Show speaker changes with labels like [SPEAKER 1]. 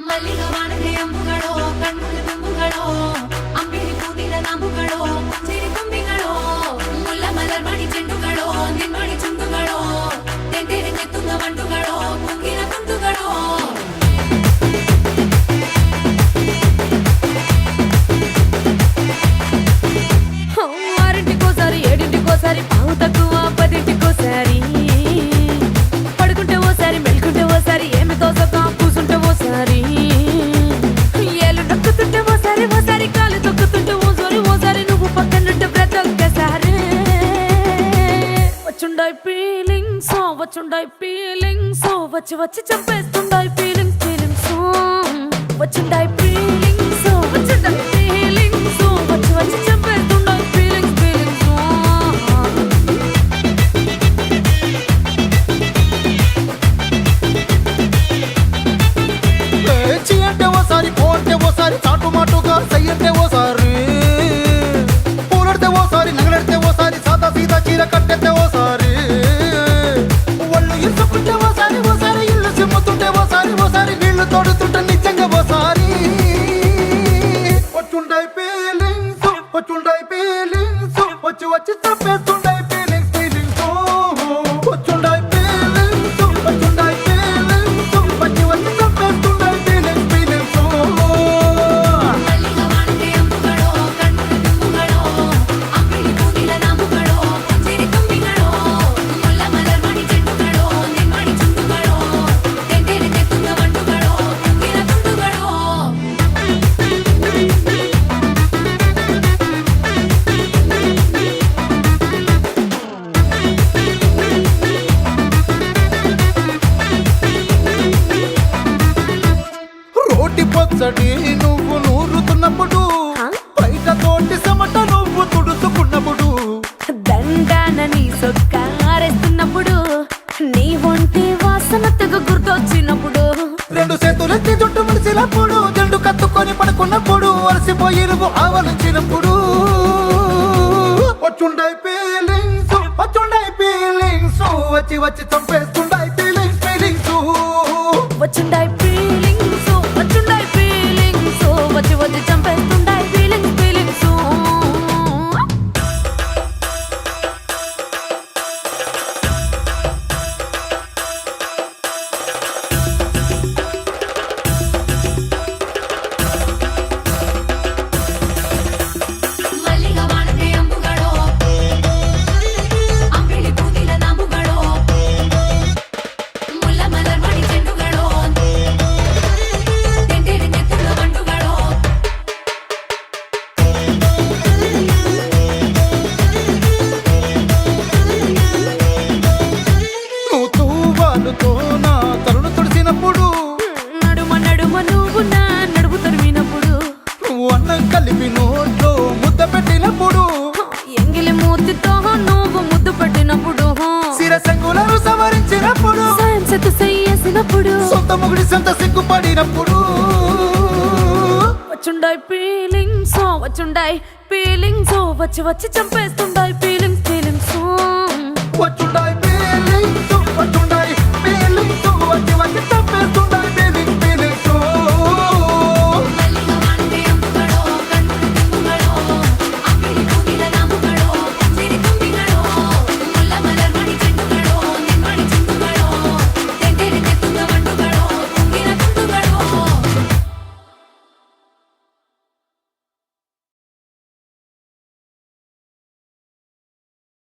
[SPEAKER 1] ಮಲ್ಲಿಗೆ ವಾಣದೆ ಅಂಬುಗಳೋ ಕಣ್ಮುಲ ತುಂಬುಗಳೋ ಅಂಬಿಳಿ ಕೂದಿನ ನಾಂಬುಗಳೋ ಸಿರಿ ತುಂಬಿಗಳೋ ಮುಲ್ಲ ಮಲರ್ ಮಣಿ ಚೆಂಡುಗಳೋ ನಿನ್ಮಣಿ ಚುಂಡುಗಳೋ ತೆಂಟೆರೆ ತೆತ್ತುಂಗ ಮಂಡುಗಳೋ ಕುಂಗಿನ ಕುಂದುಗಳೋ ఆరింటికోసారి ఏడింటికోసారి పావు తక్కువ పదింటికోసారి పడుకుంటే ఓసారి మెలుకుంటే ఓసారి ఏమి తోసక కూసుంటే ఓసారి ఏళ్ళు నొక్కుతుంటే ఓసారి ఓసారి కాలు తొక్కుతుంటే ఓసారి ఓసారి నువ్వు పక్కనుంటే ప్రతి ఒక్కసారి వచ్చుండాయి ఫీలింగ్స్ వచ్చి వచ్చి చంపేస్తుండాయి ఫీలింగ్స్ వచ్చుండాయి ఫీలింగ్స్ వచ్చుండాయి ఫీలింగ్స్ వచ్చి వచ్చి చంపేస్తుండాయి ఫీలింగ్స్
[SPEAKER 2] అంటే ఓసారి పోతే ఓసారి చాటు మాటుగా సయ్యంటే ఓసారి పూలడితే ఓసారి నగలడితే ఓసారి సాదా సీదా చీర కట్టెతే ఓసారి ఒళ్ళు ఇసుకుంటే ఓసారి ఓసారి ఇల్లు సిమ్ముతుంటే ఓసారి ఓసారి నీళ్లు తోడుతుంటే నిజంగా ఓసారి వచ్చుండాయి ఫీలింగ్స్ వచ్చి వచ్చి తప్పేస్తుండాయి ఫీలింగ్స్ వచ్చుండాయి ఫీలింగ్స్ వచ్చి వచ్చి తప్పేస్తుండాయి ఫీలింగ్స్
[SPEAKER 1] మల్లిగా వాణదే అంబుಗಳೋ ಕಣ್ಮುಲ ತುಂಬುಗಳೋ ಅಂಬಿಳಿ ಕೂದಿನ ನಾಂಬುಗಳೋ ಸಿರಿ ತುಂಬಿಗಳೋ ಮುಲ್ಲ ಮಲರ್ ಮಣಿ ಚೆಂಡುಗಳೋ ನಿನ್ಮಣಿ ಚುಂಡುಗಳೋ ತೆಂಟೆರೆ ತೆತ್ತುಂಗ ಮಂಡುಗಳೋ ಕುಂಗಿನ ಕುಂದುಗಳೋ
[SPEAKER 2] రోటి పచ్చడి నువ్వు నూరుతున్నప్పుడు బయట తోటి సమట నువ్వు తుడుచుకున్నప్పుడు
[SPEAKER 1] దండాన నీ సొక్కారేస్తున్నప్పుడు నీ ఒంటి వాసన తెగ గుర్తొచ్చినప్పుడు
[SPEAKER 2] రెండు చేతులెత్తి జుట్టు ముడిచినప్పుడు జండు కత్తుకొని పడుకున్నప్పుడు అలసిపోయి నువ్వు ఆవలించినప్పుడు వచ్చుండాయి ఫీలింగ్స్ వచ్చి వచ్చి చంపేస్తుండాయి ఫీలింగ్స్
[SPEAKER 1] వచ్చుండాయి ఫీలింగ్స్ వచ్చి వచ్చి చంపేస్తుండాయి ఫీలింగ్స్ మల్లిగా వాణదే అంబుಗಳೋ అంಬಿಳಿ ಕೂದಿನ ನಾಂಬುಗಳೋ ಮುಲ್ಲ ಮಲರ್ ಮಣಿ ಚೆಂಡುಗಳೋ ತೆಂಟೆರೆ ತೆತ್ತುಂಗ ಮಂಡುಗಳೋ
[SPEAKER 2] నువ్వు తూవాలుతో నా తరుణు తుడిచినప్పుడు
[SPEAKER 1] నడుమ నడుమ నువ్వు నా నడుము తరిమినప్పుడు
[SPEAKER 2] నువ్వు అన్నం కలిపి నోట్లో ముద్ద పెట్టినప్పుడు
[SPEAKER 1] ఎంగిలి మూతితో నువ్వు ముద్దు పెట్టినప్పుడు
[SPEAKER 2] శిరసంగులను సవరించినప్పుడు
[SPEAKER 1] సాయం సెత్తు చెయ్యేసినప్పుడు
[SPEAKER 2] సొంత ముగుడి సొంత సిగ్గుపడినప్పుడు
[SPEAKER 1] వచ్చుండాయి ఫీలింగ్స్ వచ్చి వచ్చి చంపేస్తుండాయి ఫీలింగ్స్
[SPEAKER 2] వచ్చుండాయి ఫీలింగ్స్